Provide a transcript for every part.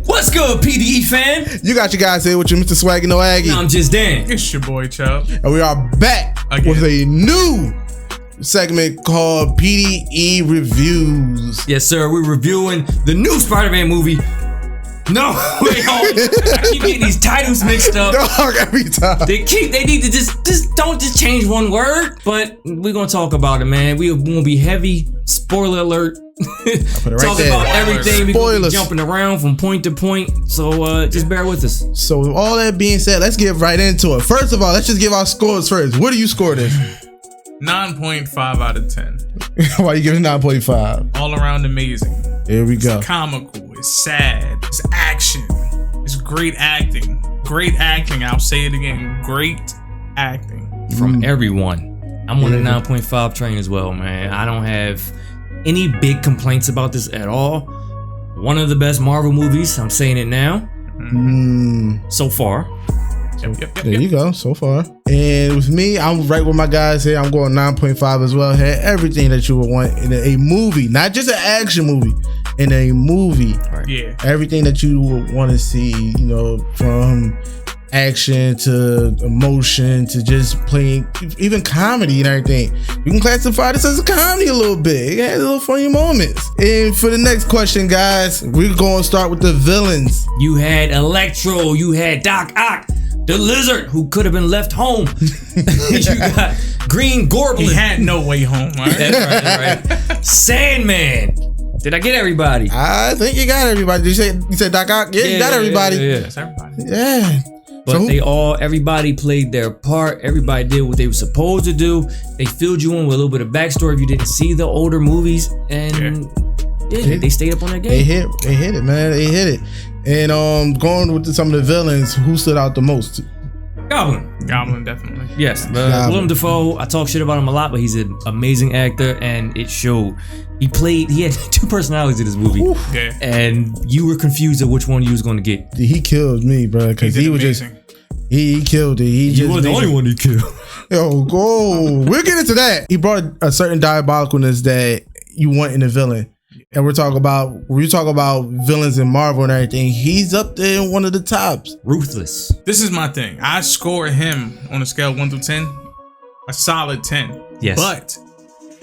What's good, PDE fan? You got your guys here with you, Mr. Swaggy No Aggie. I'm just Dan. It's your boy Chubb. And we are back Again. with a new segment called PDE Reviews. Yes, sir. We're reviewing the new Spider-Man movie. No, wait, I keep getting these titles mixed up. Dog, every time. They need to just don't change one word, but we're gonna talk about it, man. We won't be heavy. Spoiler alert. Put it right Talking there. about everything. We're gonna be Spoilers. jumping around from point to point. So just bear with us. So with all that being said, let's get right into it. First of all, let's just give our scores first. What do you score this? 9.5 out of 10. Why you giving 9.5? All around amazing. Here we go. It's comical. It's sad. It's action. It's great acting. Great acting. I'll say it again. Great acting. From everyone. I'm on the 9.5 train as well, man. I don't have any big complaints about this at all. One of the best Marvel movies. I'm saying it now. So far. Yep. There you go, so far. And with me, I'm right with my guys here. I'm going 9.5 as well. Had everything that you would want in a movie, not just an action movie, in a movie. Right. Yeah. Everything that you would want to see, you know, from action to emotion to just playing, even comedy and everything. You can classify this as a comedy a little bit. It had a little funny moments. And for the next question, guys, we're going to start with the villains. You had Electro. You had Doc Ock. The Lizard, who could have been left home. You got Green Goblin. He had no way home. All right? That's right. Sandman. Did I get everybody? I think you got everybody. You said Doc Ock? Yeah, you got everybody. Yeah. That's everybody. Yeah. But everybody played their part. Everybody did what they were supposed to do. They filled you in with a little bit of backstory if you didn't see the older movies. And they stayed up on their game. They hit it, man. They hit it. And going with some of the villains, who stood out the most? Goblin, definitely. Yes, Willem Dafoe. I talk shit about him a lot, but he's an amazing actor, and it showed. He had two personalities in this movie, Yeah. and you were confused at which one you was going to get. He killed me, bro, because he was amazing. he killed it. You were the only one he killed. Yo, go. We'll get into that. He brought a certain diabolicalness that you want in a villain. And when you talk about villains in Marvel and everything, he's up there in one of the tops. Ruthless. This is my thing. I score him on a scale of 1 through 10, a solid 10. Yes. But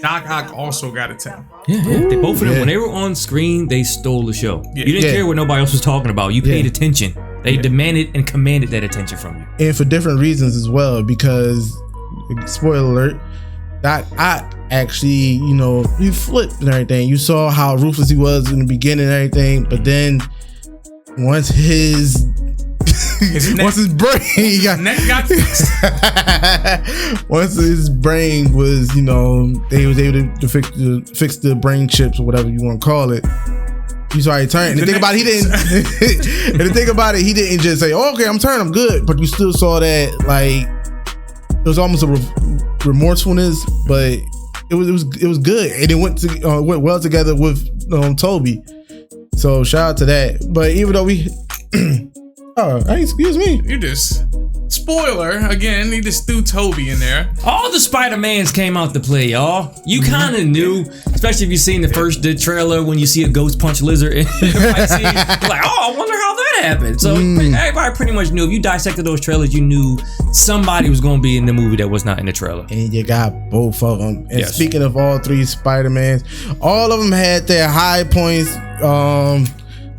Doc Ock also got a 10. Yeah. They both of them, when they were on screen, they stole the show. Yeah. You didn't care what nobody else was talking about. You paid attention. They Yeah. demanded and commanded that attention from you. And for different reasons as well, because, spoiler alert, Doc Ock actually, you flipped and everything. You saw how ruthless he was in the beginning and everything, but then once his brain got fixed. Once his brain was, they was able to fix the brain chips or whatever you want to call it. You saw he turned. And the thing about it, he didn't just say, "Oh, okay, I'm turned, I'm good." But you still saw that, like, it was almost a remorsefulness, but it was good, and it went well together with Toby. So shout out to that. But even though excuse me, You just spoiler again. He just threw Toby in there. All the Spider-Mans came out to play, y'all. You kind of knew, especially if you seen the first trailer when you see a ghost punch lizard in the fight scene. You're like, oh, I wonder how that happened. So everybody pretty much knew. If you dissected those trailers, you knew somebody was going to be in the movie that was not in the trailer. And you got both of them. And Yes. Speaking of all three Spider-Mans, all of them had their high points.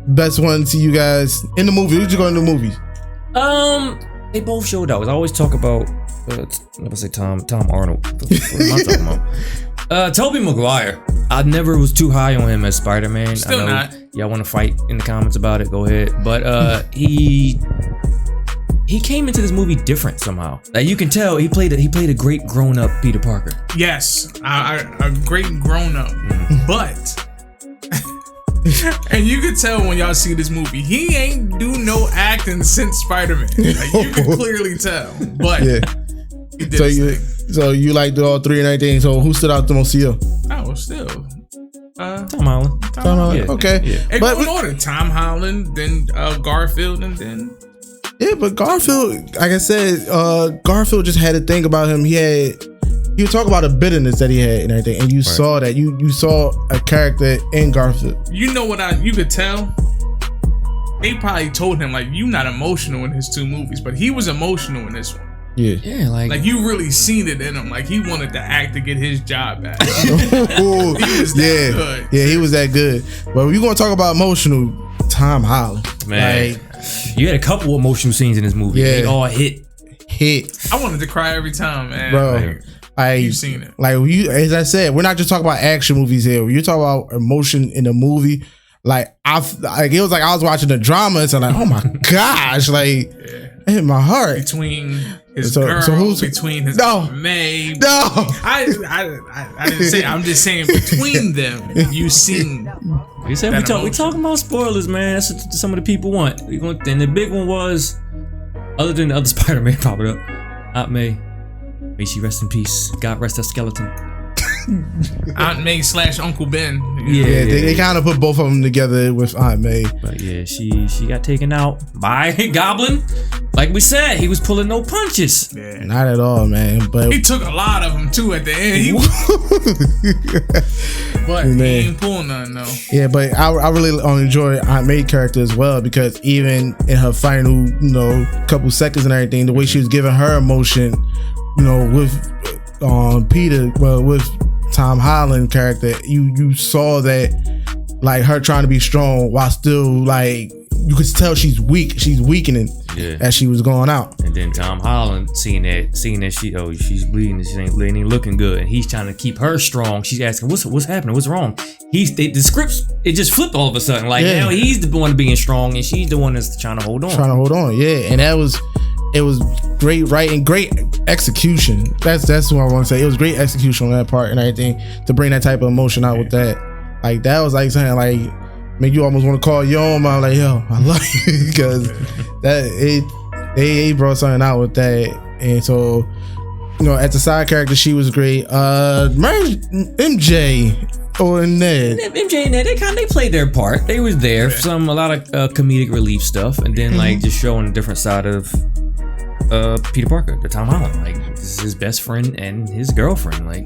Best one to you guys in the movie. Who'd you go in the movies? They both showed out. I always talk about, Tom Arnold. What am I talking about? Tobey Maguire. I never was too high on him as Spider-Man. Still I know not. Y'all want to fight in the comments about it? Go ahead. But he came into this movie different somehow. Like, you can tell he played a great grown-up Peter Parker. Yes, a great grown up, but. And you can tell when y'all see this movie, he ain't do no acting since Spider-Man. Like, you can clearly tell. But Yeah. he did his thing. So you liked all three and everything. So who stood out the most to you? Oh, still. Tom Holland. Tom Holland. Yeah. Okay. Yeah. It But goes in order. Tom Holland, then Garfield, and then yeah, but Garfield, like I said, Garfield just had a thing about him. He he would talk about the bitterness that he had and everything, and you saw that you saw a character in Garfield. You know what you could tell? They probably told him like, you not emotional in his 2 movies, but he was emotional in this one. Yeah, like you really seen it in him. Like he wanted to act to get his job back. He was that good. Yeah, he was that good. But if you gonna talk about emotional, Tom Holland, man, you had a couple emotional scenes in this movie. Yeah, they all hit. I wanted to cry every time, man. Bro, you've seen it. Like as I said, we're not just talking about action movies here. When you talk about emotion in a movie, like it was like I was watching a drama and so like, oh my gosh, like it hit my heart. Between his girl, between his May. No, I didn't say. I'm just saying between them, you seen. You said we talking about spoilers, man. That's what some of the people want. And the big one was, other than the other Spider-Man popping up, Aunt May. May she rest in peace. God rest her skeleton. Aunt May / Uncle Ben. Yeah, they kind of put both of them together with Aunt May. But yeah, she got taken out by Goblin. Like we said, he was pulling no punches. Yeah. Not at all, man. But he took a lot of them too at the end. But he ain't pulling none though. Yeah, but I really enjoy Aunt May character as well, because even in her final, couple seconds and everything, the way she was giving her emotion, with Peter, with Tom Holland character, you saw that, like, her trying to be strong while still, like, you could tell she's weakening as she was going out. And then Tom Holland seeing that she's bleeding, she ain't looking good, and he's trying to keep her strong. She's asking, what's happening, what's wrong? The scripts, it just flipped all of a sudden. Like, now he's the one being strong and she's the one that's trying to hold on. And it was great writing, great execution. That's what I want to say. It was great execution on that part and everything, to bring that type of emotion out with that. Like, that was like saying, like, make you almost want to call your own mom, like, yo, I love you, because they brought something out with that. And so, as a side character, she was great. MJ or Ned. MJ and Ned, they played their part. They was there for a lot of comedic relief stuff, and then like just showing a different side of Peter Parker, the Tom Holland. Like, this is his best friend and his girlfriend. Like,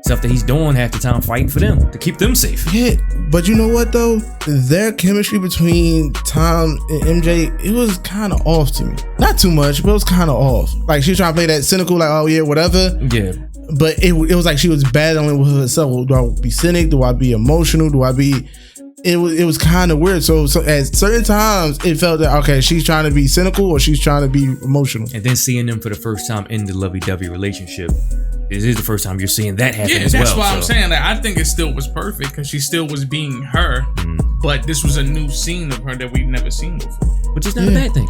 stuff that he's doing half the time fighting for them to keep them safe. Yeah, but you know what though? Their chemistry between Tom and MJ, it was kind of off to me. Not too much, but it was kind of off. Like, she was trying to play that cynical, like, oh yeah, whatever. Yeah. But it was like she was battling with herself. Do I be cynic? Do I be emotional? Do I be... It was kind of weird. So at certain times, it felt that, okay, she's trying to be cynical or she's trying to be emotional. And then seeing them for the first time in the lovey-dovey relationship, it is the first time you're seing that happen as well. Yeah, that's why I'm saying that. I think it still was perfect, because she still was being her, but this was a new scene of her that we've never seen before. Which is not a bad thing.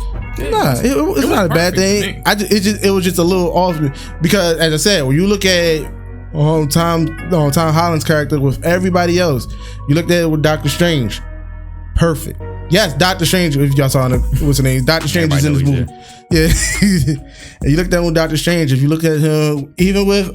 Nah, it's not a bad thing. It was just a little off, because, as I said, when you look at Tom Holland's character with everybody else, you looked at it with Doctor Strange, perfect. Yes, Doctor Strange, if y'all saw what's her name, Doctor Strange is in this movie. Yeah. And you look at him with Doctor Strange. If you look at him even with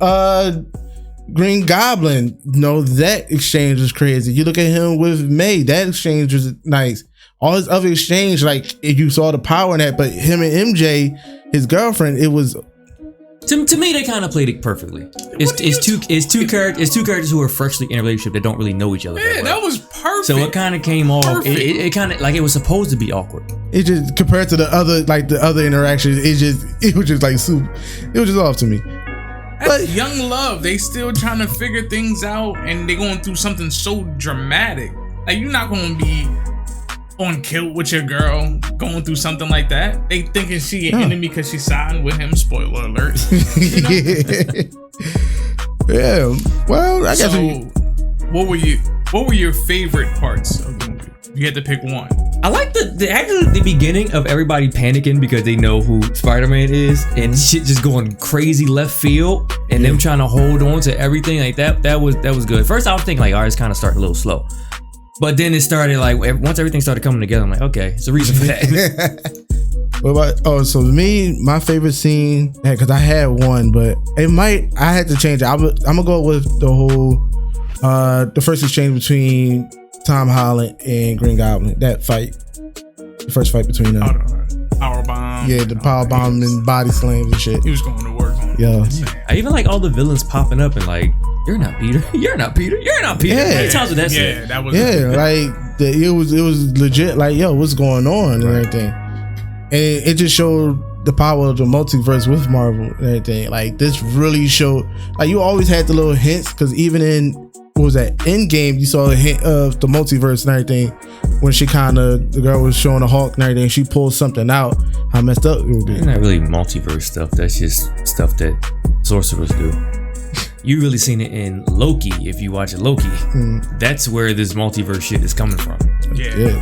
Green Goblin, that exchange was crazy. You look at him with May, that exchange was nice. All his other exchange, like, you saw the power in that, but him and MJ, his girlfriend, it was... To me, they kind of played it perfectly. It's two characters who are freshly in a relationship that don't really know each other. Yeah, that was perfect. So it kind of came off. It kind of like it was supposed to be awkward. It just, compared to the other interactions, it was just like soup. It was just off to me. That's young love. They still trying to figure things out, and they going through something so dramatic. Like, you're not going to be on kilt with your girl going through something like that. They thinking she an enemy because she signed with him. Spoiler alert. Yeah. Well, I guess. So, what were your favorite parts of the movie? You had to pick one. I like the beginning of everybody panicking because they know who Spider-Man is, and shit just going crazy left field, and them trying to hold on to everything like that. That was good. First, I was thinking like, all right, it's kind of starting a little slow. But then it started, like, once everything started coming together, I'm like, okay, it's a reason for that. What about, so me, my favorite scene, because I had one, but I had to change it. I'm going to go with the whole, the first exchange between Tom Holland and Green Goblin. That fight. The first fight between them. Power bomb. Yeah, the power bomb and body slams and shit. He was going to work on Yo. I even like all the villains popping up and like, you're not Peter. You're not Peter. You're not Peter. Yeah. How many times was that said? Yeah, that was. Yeah, like it was legit. Like, yo, what's going on and everything, and it just showed the power of the multiverse with Marvel and everything. Like, this really showed. Like, you always had the little hints, because even in what was that Endgame, you saw a hint of the multiverse and everything when the girl was showing the Hulk and everything. She pulled something out. How messed up it would be. It's not really multiverse stuff. That's just stuff that sorcerers do. You really seen it in Loki. If you watch Loki, that's where this multiverse shit is coming from. Yeah.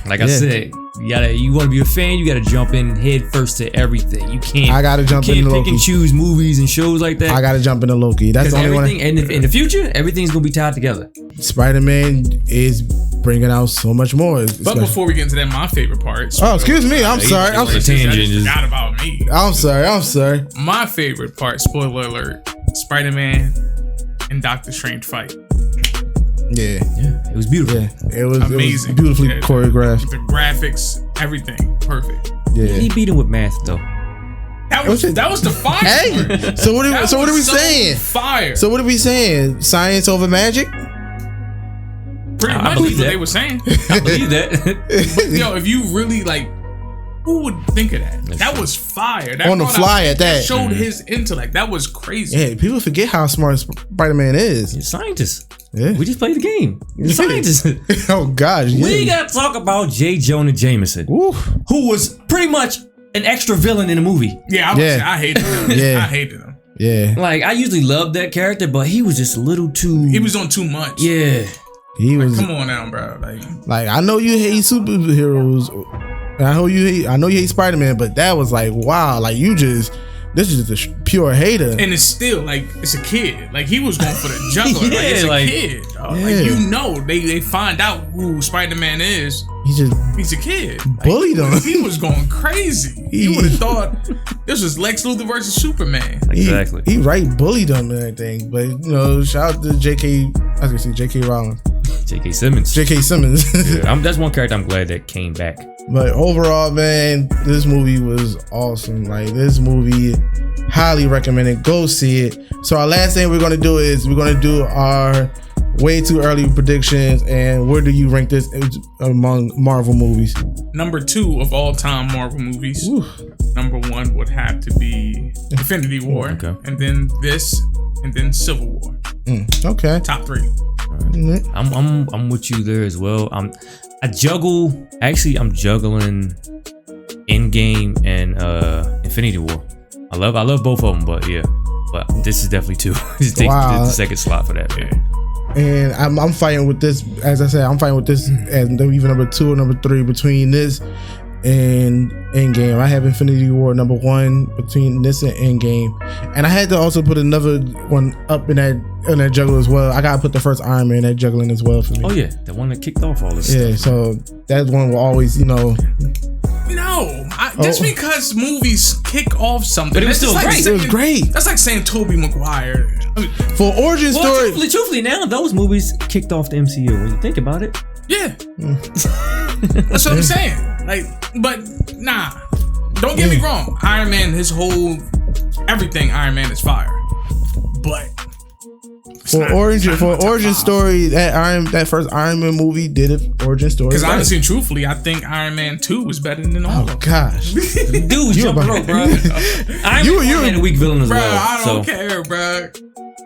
Like I said, you want to be a fan, you gotta jump in head first to everything. You can't. I gotta jump into Loki. Pick and choose movies and shows like that. I gotta jump into Loki. That's the only one. And in the future, everything's gonna be tied together. Spider-Man is bringing out so much more. But before we get into that, my favorite part. Oh, excuse me. I'm sorry. I forgot about me. I'm sorry. My favorite part, spoiler alert, Spider-Man and Doctor Strange fight. Yeah, it was beautiful. Yeah, it was amazing. It was beautifully choreographed. The graphics, everything, perfect. Yeah, he beat him with math though. That was the fire. Hey, so what are we saying? Fire. So what are we saying? Science over magic? Pretty much what they were saying. I believe that. But yo, if you really like, who would think of that? That was fire. That on the fly at that. Showed his intellect. That was crazy. Yeah, people forget how smart Spider-Man is. He's a scientist. Yeah. We just played the game. He's a scientist. Oh gosh. We gotta talk about Jonah Jameson, who was pretty much an extra villain in the movie. Yeah, I hated him. I hated him. Yeah. Like, I usually love that character, but he was just a little too. He was on too much. Yeah. He was. Come on now, bro. Like I know you hate superheroes. I know you hate Spider-Man, but that was like, wow, like this is just a pure hater. And it's still like, it's a kid. Like, he was going for the juggler. Yeah, like, it's a like, kid. Like, they find out who Spider-Man is. He's a kid. Bullied him. He was going crazy. You would have thought this was Lex Luthor versus Superman. Exactly. He bullied him and everything. But shout out to J.K. Rowling. J.K. Simmons. Yeah, that's one character I'm glad that came back. But overall, man, this movie was awesome. Like, this movie, highly recommended. Go see it. So our last thing we're going to do is we're going to do our way too early predictions. And where do you rank this among Marvel movies? Number 2 of all time Marvel movies. Ooh. Number 1 would have to be Infinity War. Okay. And then this, and then Civil War. Okay. Top 3. Mm-hmm. I'm with you there as well. I'm juggling Endgame and Infinity War. I love both of them, but this is definitely 2. This takes the second slot for that. Yeah. And I'm fighting with this. As I said, I'm fighting with this as even number 2 and number 3 between this and Endgame. I have Infinity War number 1 between this and Endgame, and I had to also put another one up in that juggle as well. I gotta put the first Iron Man in that juggling as well for me. Oh yeah, the one that kicked off all this stuff. Yeah, so that one will always, just because movies kick off something, but it was still great. It was great. That's like saying Tobey Maguire. For origin story. Truthfully, now those movies kicked off the MCU. When you think about it, yeah, that's what I'm saying. Like, but nah, don't get me wrong. Iron Man, everything Iron Man is fire, but. For origin story, that first Iron Man movie did an origin story. Because honestly and truthfully, I think Iron Man 2 was better than all of them. Gosh. Dude was jumping rope, bro. Iron Man a weak villain as well. I don't care, bro.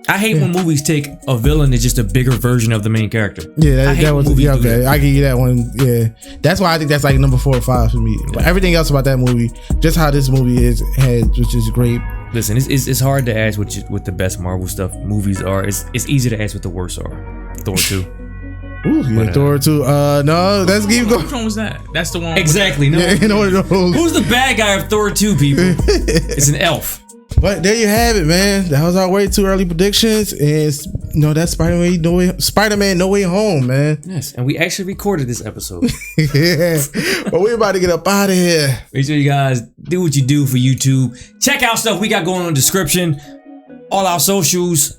I hate when movies take a villain that's just a bigger version of the main character. Yeah, that was okay. I give you that one. Yeah, that's why I think that's like number 4 or 5 for me. But everything else about that movie, just how this movie was just great. Listen, it's hard to ask what the best Marvel stuff movies are. It's easy to ask what the worst are. Thor 2. Ooh, yeah, Thor 2. No, let's keep going. Which one was that? That's the one. Exactly. No. Yeah, Who's the bad guy of Thor 2, people? It's an elf. But there you have it, man. That was our way too early predictions. And that's Spider-Man No Way Home, man. Yes, and we actually recorded this episode. Yeah. But we're about to get up out of here. Make sure you guys do what you do for YouTube. Check out stuff we got going on in the description. All our socials,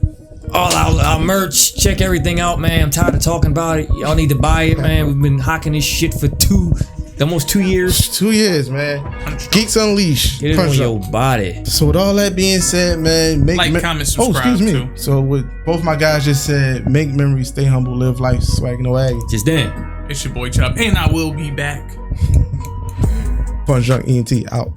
all our merch. Check everything out, man. I'm tired of talking about it. Y'all need to buy it, man. We've been hawking this shit for 2 Almost 2 years. 2 years, man. Geeks Unleashed. Get it on your body. So with all that being said, man, comment, subscribe. Too. So with both my guys just said, make memories, stay humble, live life, swag no aggie. Just then. It's your boy Chubb, and I will be back. Punch Drunk ENT out.